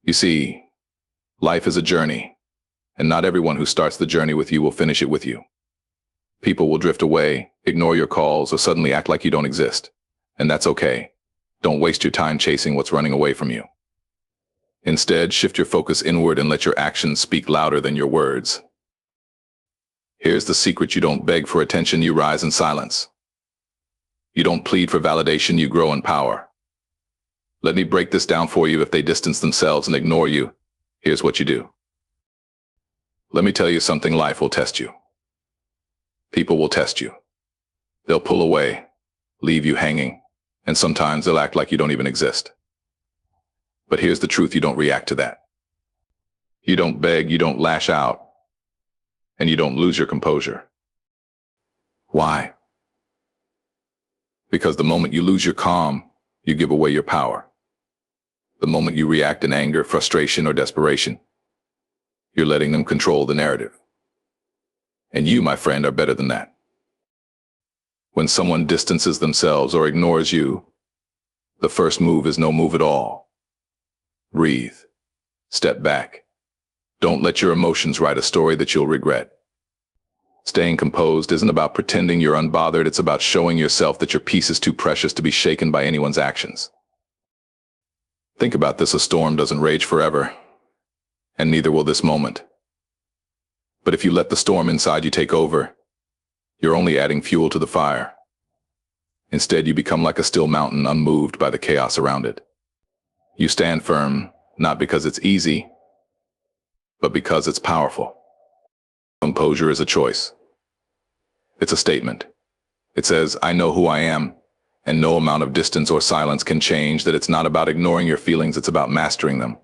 You see, life is a journey, and not everyone who starts the journey with you will finish it with you. People will drift away, ignore your calls, or suddenly act like you don't exist. And that's okay. Don't waste your time chasing what's running away from you. Instead, shift your focus inward and let your actions speak louder than your words. Here's the secret: you don't beg for attention, you rise in silence. You don't plead for validation, you grow in power. Let me break this down for you. If they distance themselves and ignore you, here's what you do. Let me tell you something: life will test you. People will test you. They'll pull away, leave you hanging, and sometimes they'll act like you don't even exist. But here's the truth: you don't react to that. You don't beg, you don't lash out, and you don't lose your composure. Why? Because the moment you lose your calm, you give away your power. The moment you react in anger, frustration, or desperation, you're letting them control the narrative. And you, my friend, are better than that. When someone distances themselves or ignores you, the first move is no move at all. Breathe. Step back. Don't let your emotions write a story that you'll regret. Staying composed isn't about pretending you're unbothered. It's about showing yourself that your peace is too precious to be shaken by anyone's actions. Think about this: a storm doesn't rage forever, and neither will this moment. But if you let the storm inside you take over, you're only adding fuel to the fire. Instead, you become like a still mountain, unmoved by the chaos around it. You stand firm, not because it's easy, but because it's powerful. Composure is a choice. It's a statement. It says, I know who I am, and no amount of distance or silence can change that. It's not about ignoring your feelings, it's about mastering them.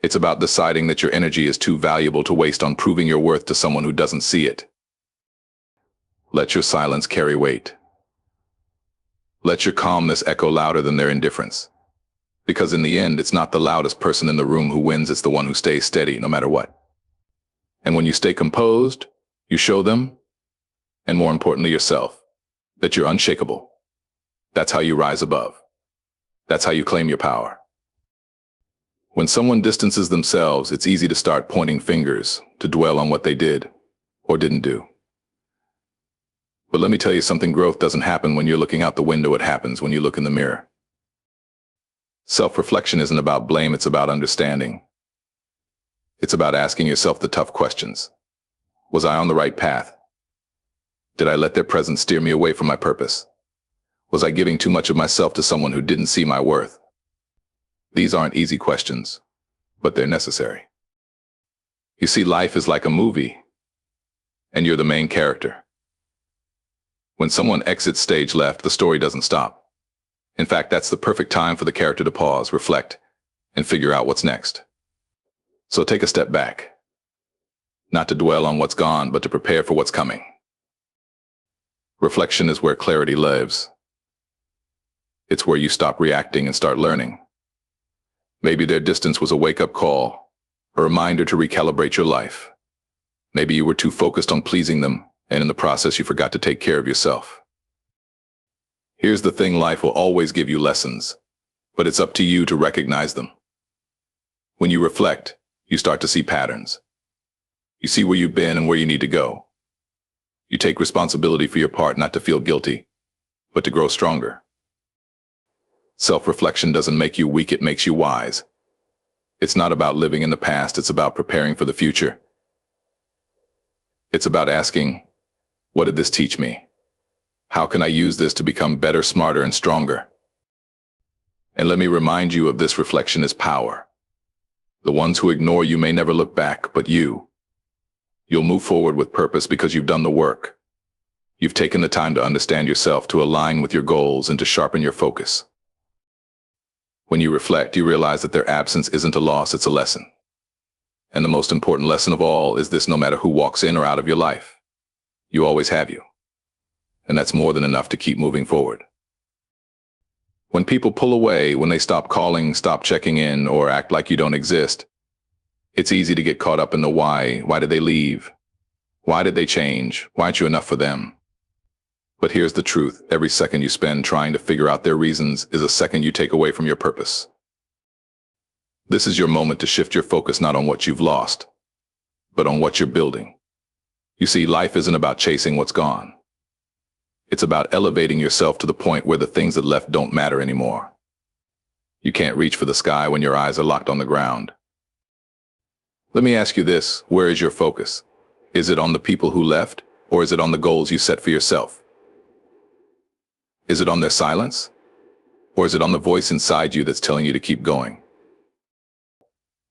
It's about deciding that your energy is too valuable to waste on proving your worth to someone who doesn't see it. Let your silence carry weight. Let your calmness echo louder than their indifference. Because in the end, it's not the loudest person in the room who wins, it's the one who stays steady no matter what. And when you stay composed, you show them, and more importantly yourself, that you're unshakable. That's how you rise above. That's how you claim your power. When someone distances themselves, it's easy to start pointing fingers, to dwell on what they did or didn't do. But let me tell you something: growth doesn't happen when you're looking out the window, it happens when you look in the mirror. Self-reflection isn't about blame, it's about understanding. It's about asking yourself the tough questions. Was I on the right path? Did I let their presence steer me away from my purpose? Was I giving too much of myself to someone who didn't see my worth? These aren't easy questions, but they're necessary. You see, life is like a movie, and you're the main character. When someone exits stage left, the story doesn't stop. In fact, that's the perfect time for the character to pause, reflect, and figure out what's next. So take a step back, not to dwell on what's gone, but to prepare for what's coming. Reflection is where clarity lives. It's where you stop reacting and start learning. Maybe their distance was a wake-up call, a reminder to recalibrate your life. Maybe you were too focused on pleasing them, and in the process you forgot to take care of yourself. Here's the thing: life will always give you lessons, but it's up to you to recognize them. When you reflect, you start to see patterns. You see where you've been and where you need to go. You take responsibility for your part, not to feel guilty, but to grow stronger. Self-reflection doesn't make you weak, it makes you wise. It's not about living in the past, it's about preparing for the future. It's about asking, what did this teach me? How can I use this to become better, smarter, and stronger? And let me remind you of this: reflection is power. The ones who ignore you may never look back, but you'll move forward with purpose because you've done the work. You've taken the time to understand yourself, to align with your goals, and to sharpen your focus. When you reflect, you realize that their absence isn't a loss, it's a lesson. And the most important lesson of all is this: no matter who walks in or out of your life, you always have you. And that's more than enough to keep moving forward. When people pull away, when they stop calling, stop checking in, or act like you don't exist, it's easy to get caught up in the why. Why did they leave? Why did they change? Why aren't you enough for them? But here's the truth: every second you spend trying to figure out their reasons is a second you take away from your purpose. This is your moment to shift your focus not on what you've lost, but on what you're building. You see, life isn't about chasing what's gone. It's about elevating yourself to the point where the things that left don't matter anymore. You can't reach for the sky when your eyes are locked on the ground. Let me ask you this, where is your focus? Is it on the people who left, or is it on the goals you set for yourself? Is it on their silence? Or is it on the voice inside you that's telling you to keep going?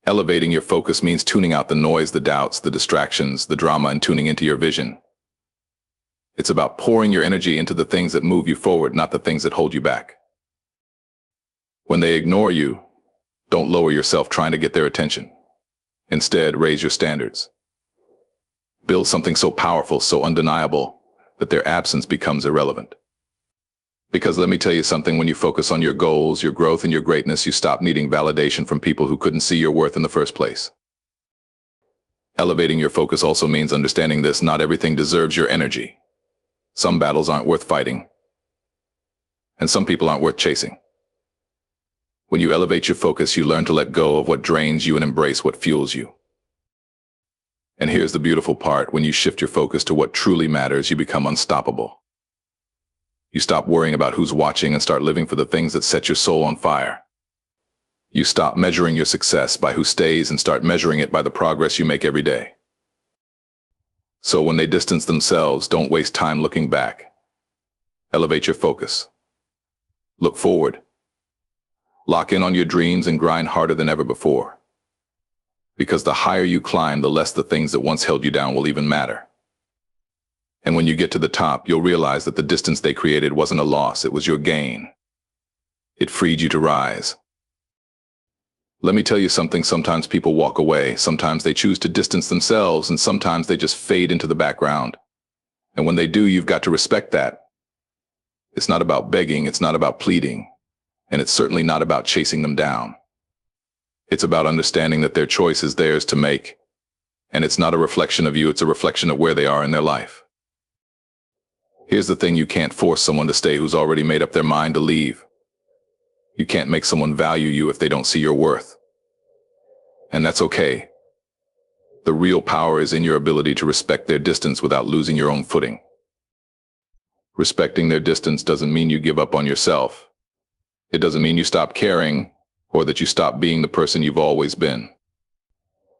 Elevating your focus means tuning out the noise, the doubts, the distractions, the drama, and tuning into your vision. It's about pouring your energy into the things that move you forward, not the things that hold you back. When they ignore you, don't lower yourself trying to get their attention. Instead, raise your standards. Build something so powerful, so undeniable, that their absence becomes irrelevant. Because let me tell you something, when you focus on your goals, your growth, and your greatness, you stop needing validation from people who couldn't see your worth in the first place. Elevating your focus also means understanding this: not everything deserves your energy. Some battles aren't worth fighting, and some people aren't worth chasing. When you elevate your focus, you learn to let go of what drains you and embrace what fuels you. And here's the beautiful part: when you shift your focus to what truly matters, you become unstoppable. You stop worrying about who's watching and start living for the things that set your soul on fire. You stop measuring your success by who stays and start measuring it by the progress you make every day. So when they distance themselves, don't waste time looking back. Elevate your focus. Look forward. Lock in on your dreams and grind harder than ever before. Because the higher you climb, the less the things that once held you down will even matter. And when you get to the top, you'll realize that the distance they created wasn't a loss, it was your gain. It freed you to rise. Let me tell you something, sometimes people walk away, sometimes they choose to distance themselves, and sometimes they just fade into the background. And when they do, you've got to respect that. It's not about begging, it's not about pleading, and it's certainly not about chasing them down. It's about understanding that their choice is theirs to make, and it's not a reflection of you, it's a reflection of where they are in their life. Here's the thing: you can't force someone to stay who's already made up their mind to leave. You can't make someone value you if they don't see your worth. And that's okay. The real power is in your ability to respect their distance without losing your own footing. Respecting their distance doesn't mean you give up on yourself. It doesn't mean you stop caring or that you stop being the person you've always been.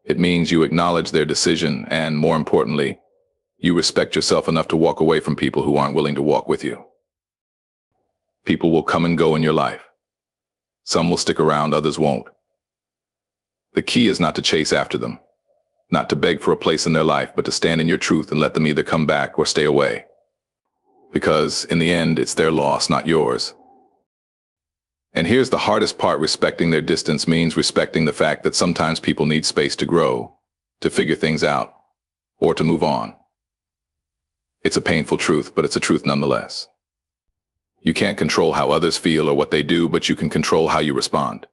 It means you acknowledge their decision and, more importantly, you respect yourself enough to walk away from people who aren't willing to walk with you. People will come and go in your life. Some will stick around, others won't. The key is not to chase after them, not to beg for a place in their life, but to stand in your truth and let them either come back or stay away. Because in the end, it's their loss, not yours. And here's the hardest part: respecting their distance means respecting the fact that sometimes people need space to grow, to figure things out, or to move on. It's a painful truth, but it's a truth nonetheless. You can't control how others feel or what they do, but you can control how you respond.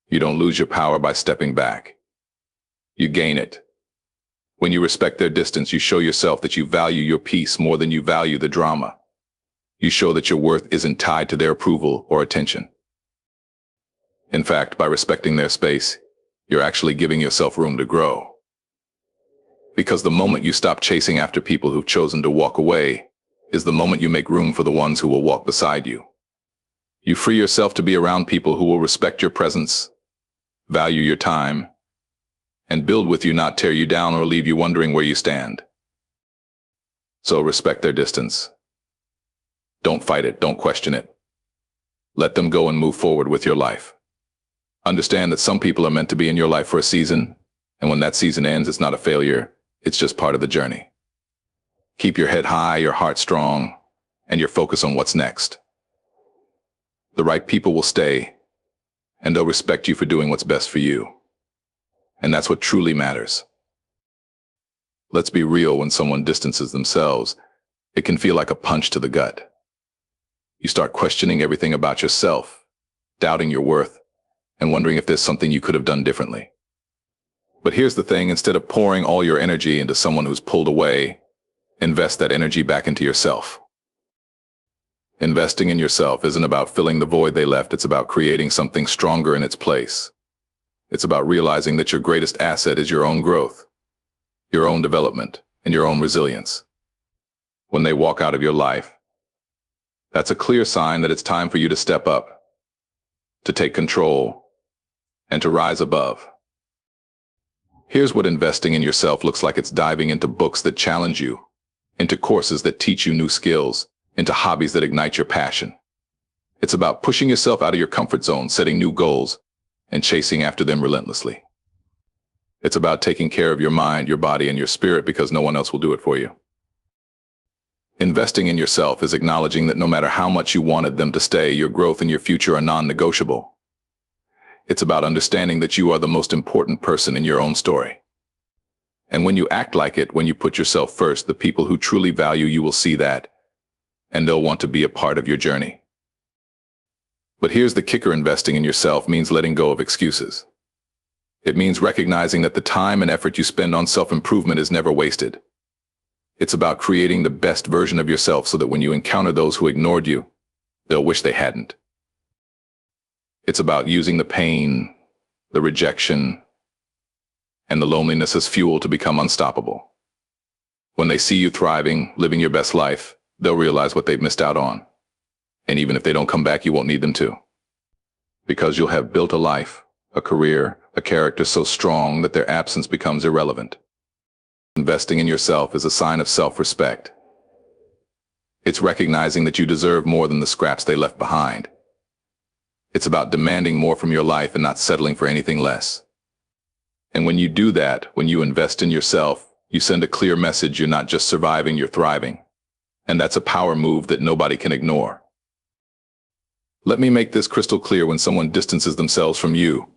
You don't lose your power by stepping back. You gain it. When you respect their distance, you show yourself that you value your peace more than you value the drama. You show that your worth isn't tied to their approval or attention. In fact, by respecting their space, you're actually giving yourself room to grow. Because the moment you stop chasing after people who've chosen to walk away is the moment you make room for the ones who will walk beside you. You free yourself to be around people who will respect your presence, value your time, and build with you, not tear you down or leave you wondering where you stand. So respect their distance. Don't fight it, don't question it. Let them go and move forward with your life. Understand that some people are meant to be in your life for a season, and when that season ends, it's not a failure, it's just part of the journey. Keep your head high, your heart strong, and your focus on what's next. The right people will stay, and they'll respect you for doing what's best for you. And that's what truly matters. Let's be real, when someone distances themselves, it can feel like a punch to the gut. You start questioning everything about yourself, doubting your worth, and wondering if there's something you could have done differently. But here's the thing: instead of pouring all your energy into someone who's pulled away, invest that energy back into yourself. Investing in yourself isn't about filling the void they left, it's about creating something stronger in its place. It's about realizing that your greatest asset is your own growth, your own development, and your own resilience. When they walk out of your life, that's a clear sign that it's time for you to step up, to take control, and to rise above. Here's what investing in yourself looks like. It's diving into books that challenge you, into courses that teach you new skills, into hobbies that ignite your passion. It's about pushing yourself out of your comfort zone, setting new goals, and chasing after them relentlessly. It's about taking care of your mind, your body, and your spirit because no one else will do it for you. Investing in yourself is acknowledging that no matter how much you wanted them to stay, your growth and your future are non-negotiable. It's about understanding that you are the most important person in your own story. And when you act like it, when you put yourself first, the people who truly value you will see that, and they'll want to be a part of your journey. But here's the kicker: investing in yourself means letting go of excuses. It means recognizing that the time and effort you spend on self-improvement is never wasted. It's about creating the best version of yourself so that when you encounter those who ignored you, they'll wish they hadn't. It's about using the pain, the rejection, and the loneliness as fuel to become unstoppable. When they see you thriving, living your best life, they'll realize what they've missed out on. And even if they don't come back, you won't need them to. Because you'll have built a life, a career, a character so strong that their absence becomes irrelevant. Investing in yourself is a sign of self-respect. It's recognizing that you deserve more than the scraps they left behind. It's about demanding more from your life and not settling for anything less. And when you do that, when you invest in yourself, you send a clear message: you're not just surviving, you're thriving. And that's a power move that nobody can ignore. Let me make this crystal clear: when someone distances themselves from you,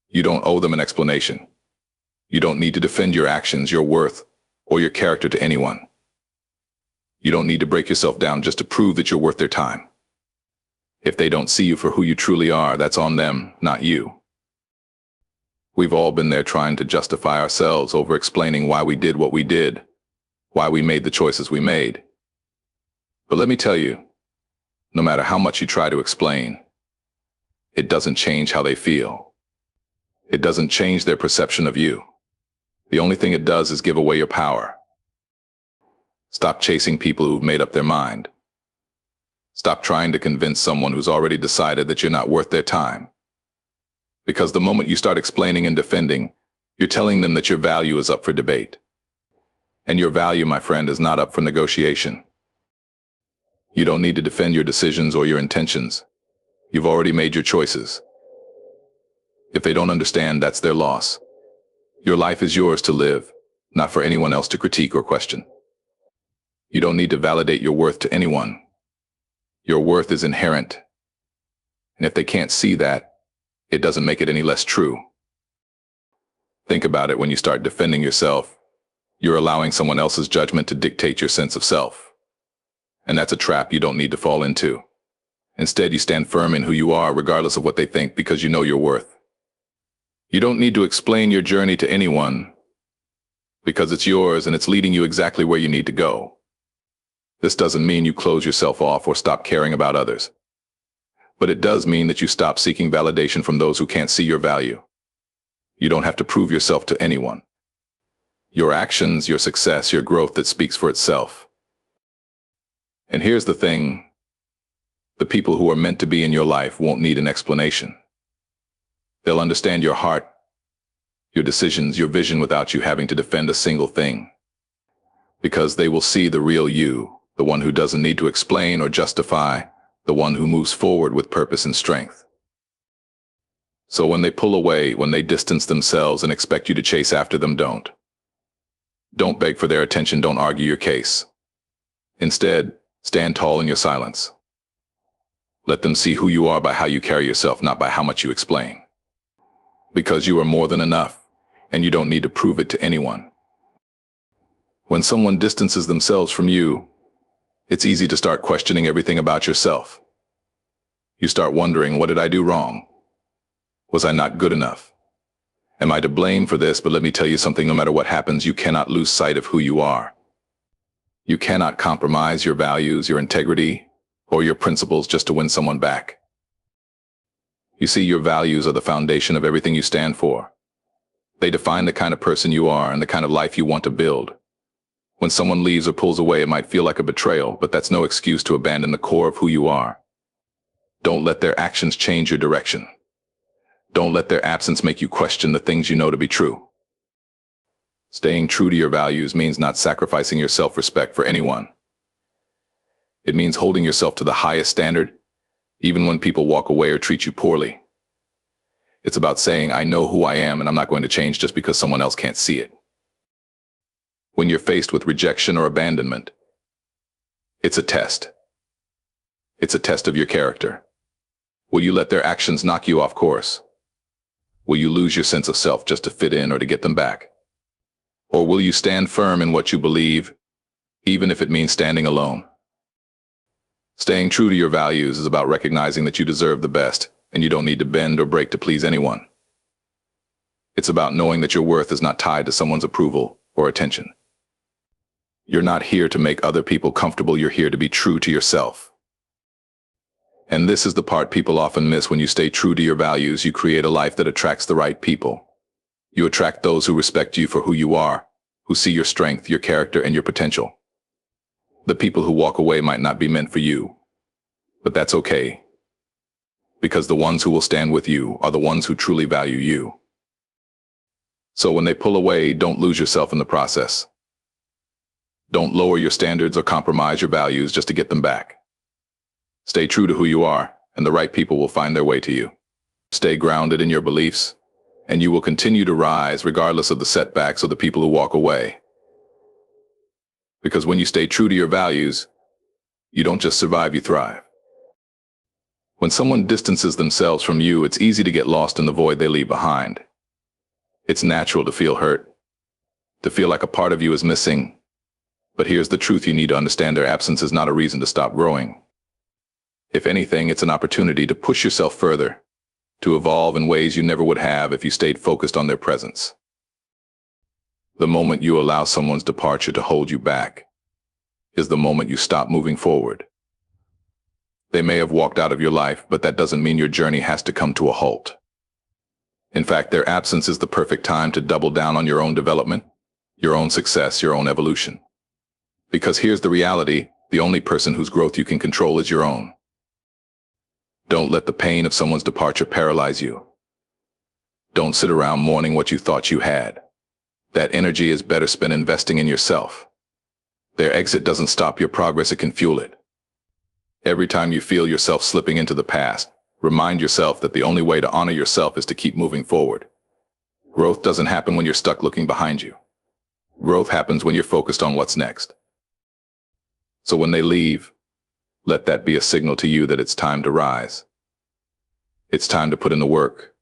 you don't owe them an explanation. You don't need to defend your actions, your worth, or your character to anyone. You don't need to break yourself down just to prove that you're worth their time. If they don't see you for who you truly are, that's on them, not you. We've all been there, trying to justify ourselves, over-explaining why we did what we did, why we made the choices we made. But let me tell you, no matter how much you try to explain, it doesn't change how they feel. It doesn't change their perception of you. The only thing it does is give away your power. Stop chasing people who've made up their mind. Stop trying to convince someone who's already decided that you're not worth their time. Because the moment you start explaining and defending, you're telling them that your value is up for debate. And your value, my friend, is not up for negotiation. You don't need to defend your decisions or your intentions. You've already made your choices. If they don't understand, that's their loss. Your life is yours to live, not for anyone else to critique or question. You don't need to validate your worth to anyone. Your worth is inherent. And if they can't see that, it doesn't make it any less true. Think about it: when you start defending yourself, you're allowing someone else's judgment to dictate your sense of self. And that's a trap you don't need to fall into. Instead, you stand firm in who you are, regardless of what they think, because you know your worth. You don't need to explain your journey to anyone, because it's yours and it's leading you exactly where you need to go. This doesn't mean you close yourself off or stop caring about others. But it does mean that you stop seeking validation from those who can't see your value. You don't have to prove yourself to anyone. Your actions, your success, your growth, that speaks for itself. And here's the thing: the people who are meant to be in your life won't need an explanation. They'll understand your heart, your decisions, your vision without you having to defend a single thing. Because they will see the real you, the one who doesn't need to explain or justify, the one who moves forward with purpose and strength. So when they pull away, when they distance themselves and expect you to chase after them, don't beg for their attention, don't argue your case. Instead, stand tall in your silence. Let them see who you are by how you carry yourself, not by how much you explain. Because you are more than enough, and you don't need to prove it to anyone. When someone distances themselves from you, it's easy to start questioning everything about yourself. You start wondering, what did I do wrong? Was I not good enough? Am I to blame for this? But let me tell you something: no matter what happens, you cannot lose sight of who you are. You cannot compromise your values, your integrity, or your principles just to win someone back. You see, your values are the foundation of everything you stand for. They define the kind of person you are and the kind of life you want to build. When someone leaves or pulls away, it might feel like a betrayal, but that's no excuse to abandon the core of who you are. Don't let their actions change your direction. Don't let their absence make you question the things you know to be true. Staying true to your values means not sacrificing your self-respect for anyone. It means holding yourself to the highest standard, even when people walk away or treat you poorly. It's about saying, I know who I am and I'm not going to change just because someone else can't see it. When you're faced with rejection or abandonment, it's a test. It's a test of your character. Will you let their actions knock you off course? Will you lose your sense of self just to fit in or to get them back? Or will you stand firm in what you believe, even if it means standing alone? Staying true to your values is about recognizing that you deserve the best, and you don't need to bend or break to please anyone. It's about knowing that your worth is not tied to someone's approval or attention. You're not here to make other people comfortable, you're here to be true to yourself. And this is the part people often miss. When you stay true to your values, you create a life that attracts the right people. You attract those who respect you for who you are, who see your strength, your character, and your potential. The people who walk away might not be meant for you, but that's okay. Because the ones who will stand with you are the ones who truly value you. So when they pull away, don't lose yourself in the process. Don't lower your standards or compromise your values just to get them back. Stay true to who you are, and the right people will find their way to you. Stay grounded in your beliefs, and you will continue to rise regardless of the setbacks or the people who walk away. Because when you stay true to your values, you don't just survive, you thrive. When someone distances themselves from you, it's easy to get lost in the void they leave behind. It's natural to feel hurt, to feel like a part of you is missing. But here's the truth: you need to understand their absence is not a reason to stop growing. If anything, it's an opportunity to push yourself further, to evolve in ways you never would have if you stayed focused on their presence. The moment you allow someone's departure to hold you back is the moment you stop moving forward. They may have walked out of your life, but that doesn't mean your journey has to come to a halt. In fact, their absence is the perfect time to double down on your own development, your own success, your own evolution. Because here's the reality: the only person whose growth you can control is your own. Don't let the pain of someone's departure paralyze you. Don't sit around mourning what you thought you had. That energy is better spent investing in yourself. Their exit doesn't stop your progress, it can fuel it. Every time you feel yourself slipping into the past, remind yourself that the only way to honor yourself is to keep moving forward. Growth doesn't happen when you're stuck looking behind you. Growth happens when you're focused on what's next. So when they leave, let that be a signal to you that it's time to rise. It's time to put in the work,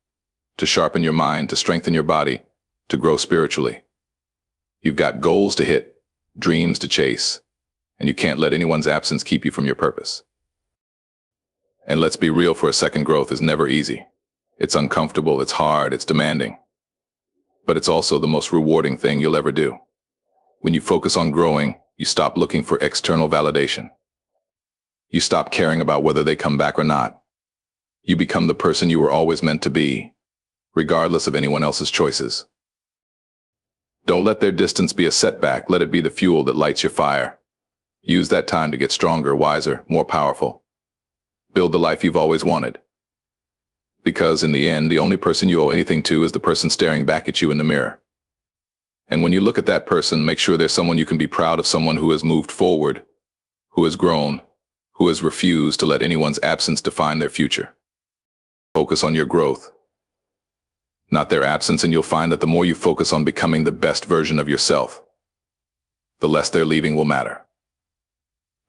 to sharpen your mind, to strengthen your body, to grow spiritually. You've got goals to hit, dreams to chase, and you can't let anyone's absence keep you from your purpose. And let's be real for a second, growth is never easy. It's uncomfortable, it's hard, it's demanding. But it's also the most rewarding thing you'll ever do. When you focus on growing, you stop looking for external validation. You stop caring about whether they come back or not. You become the person you were always meant to be, regardless of anyone else's choices. Don't let their distance be a setback. Let it be the fuel that lights your fire. Use that time to get stronger, wiser, more powerful. Build the life you've always wanted. Because in the end, the only person you owe anything to is the person staring back at you in the mirror. And when you look at that person, make sure there's someone you can be proud of, someone who has moved forward, who has grown, who has refused to let anyone's absence define their future. Focus on your growth, not their absence, and you'll find that the more you focus on becoming the best version of yourself, the less their leaving will matter.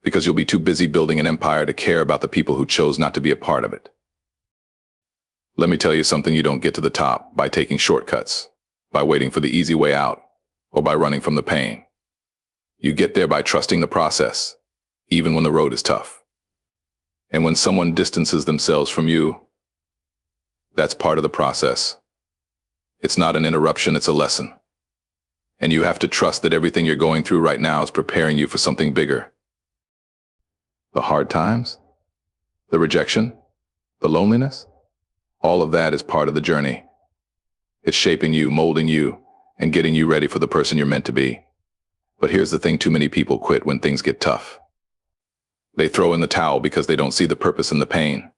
Because you'll be too busy building an empire to care about the people who chose not to be a part of it. Let me tell you something: you don't get to the top by taking shortcuts, by waiting for the easy way out, or by running from the pain. You get there by trusting the process, even when the road is tough. And when someone distances themselves from you, that's part of the process. It's not an interruption, it's a lesson. And you have to trust that everything you're going through right now is preparing you for something bigger. The hard times, the rejection, the loneliness, All of that is part of the journey. It's shaping you, molding you, and getting you ready for the person you're meant to be. But here's the thing, too many people quit when things get tough. They throw in the towel because they don't see the purpose in the pain.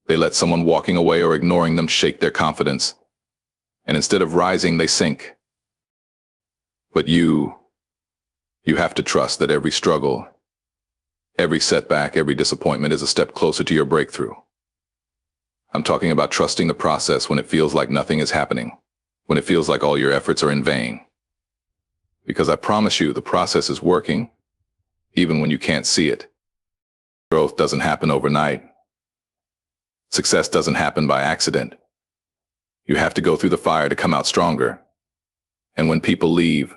They let someone walking away or ignoring them shake their confidence. And instead of rising, they sink. But you have to trust that every struggle, every setback, every disappointment is a step closer to your breakthrough. I'm talking about trusting the process when it feels like nothing is happening, when it feels like all your efforts are in vain. Because I promise you, the process is working, even when you can't see it. Growth doesn't happen overnight. Success doesn't happen by accident. You have to go through the fire to come out stronger. And when people leave,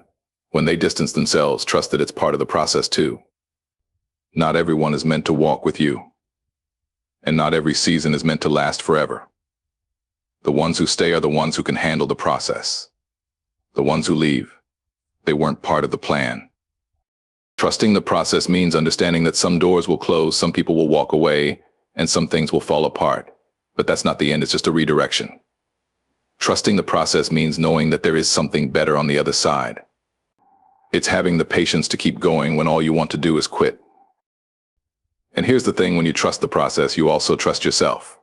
when they distance themselves, trust that it's part of the process too. Not everyone is meant to walk with you. And not every season is meant to last forever. The ones who stay are the ones who can handle the process. The ones who leave, they weren't part of the plan. Trusting the process means understanding that some doors will close, some people will walk away, and some things will fall apart. But that's not the end, it's just a redirection. Trusting the process means knowing that there is something better on the other side. It's having the patience to keep going when all you want to do is quit. And here's the thing, when you trust the process, you also trust yourself.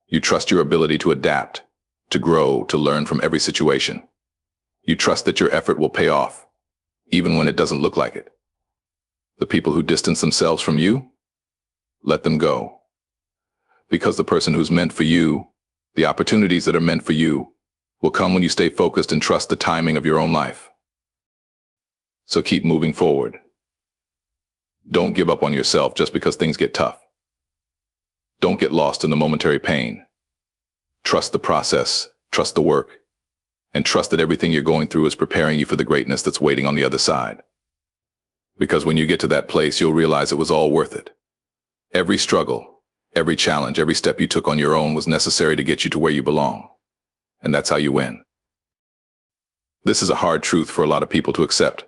You trust your ability to adapt, to grow, to learn from every situation. You trust that your effort will pay off, even when it doesn't look like it. The people who distance themselves from you, let them go. Because the person who's meant for you, the opportunities that are meant for you, will come when you stay focused and trust the timing of your own life. So keep moving forward. Don't give up on yourself just because things get tough. Don't get lost in the momentary pain. Trust the process, trust the work, and trust that everything you're going through is preparing you for the greatness that's waiting on the other side. Because when you get to that place, you'll realize it was all worth it. Every struggle, every challenge, every step you took on your own was necessary to get you to where you belong. And that's how you win. This is a hard truth for a lot of people to accept,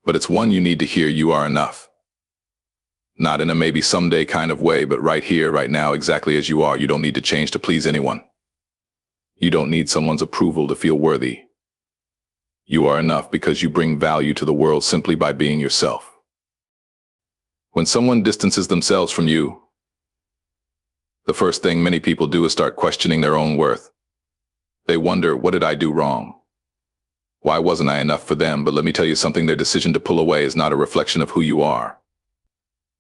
but it's one you need to hear. You are enough. Not in a maybe someday kind of way, but right here, right now, exactly as you are. You don't need to change to please anyone. You don't need someone's approval to feel worthy. You are enough because you bring value to the world simply by being yourself. When someone distances themselves from you, the first thing many people do is start questioning their own worth. They wonder, what did I do wrong? Why wasn't I enough for them? But let me tell you something, their decision to pull away is not a reflection of who you are.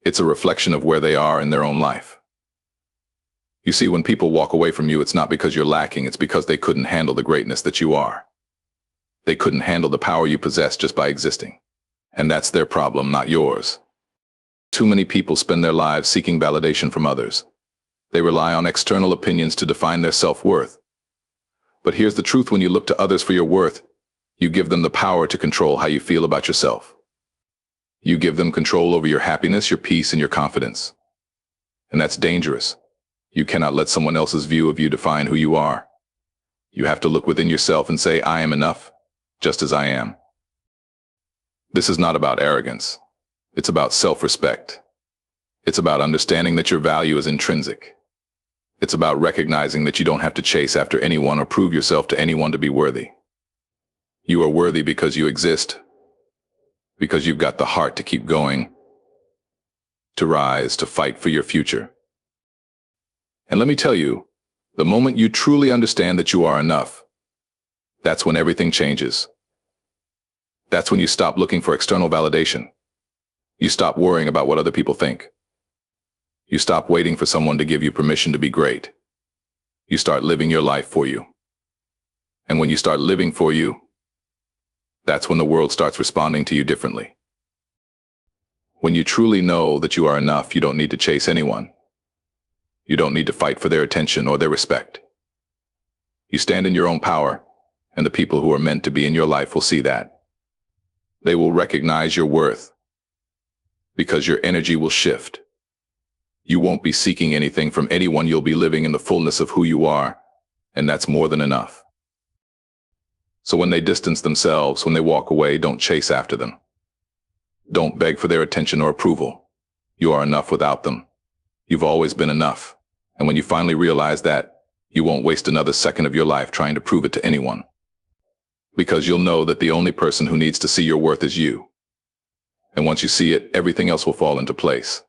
It's a reflection of where they are in their own life. You see, when people walk away from you, it's not because you're lacking, it's because they couldn't handle the greatness that you are. They couldn't handle the power you possess just by existing. And that's their problem, not yours. Too many people spend their lives seeking validation from others. They rely on external opinions to define their self-worth. But here's the truth, when you look to others for your worth, you give them the power to control how you feel about yourself. You give them control over your happiness, your peace, and your confidence. And that's dangerous. You cannot let someone else's view of you define who you are. You have to look within yourself and say, I am enough, just as I am. This is not about arrogance. It's about self-respect. It's about understanding that your value is intrinsic. It's about recognizing that you don't have to chase after anyone or prove yourself to anyone to be worthy. You are worthy because you exist, because you've got the heart to keep going, to rise, to fight for your future. And let me tell you, the moment you truly understand that you are enough, that's when everything changes. That's when you stop looking for external validation. You stop worrying about what other people think. You stop waiting for someone to give you permission to be great. You start living your life for you. And when you start living for you, that's when the world starts responding to you differently. When you truly know that you are enough, you don't need to chase anyone. You don't need to fight for their attention or their respect. You stand in your own power, and the people who are meant to be in your life will see that. They will recognize your worth, because your energy will shift. You won't be seeking anything from anyone. You'll be living in the fullness of who you are, and that's more than enough. So when they distance themselves, when they walk away, don't chase after them. Don't beg for their attention or approval. You are enough without them. You've always been enough. And when you finally realize that, you won't waste another second of your life trying to prove it to anyone. Because you'll know that the only person who needs to see your worth is you. And once you see it, everything else will fall into place.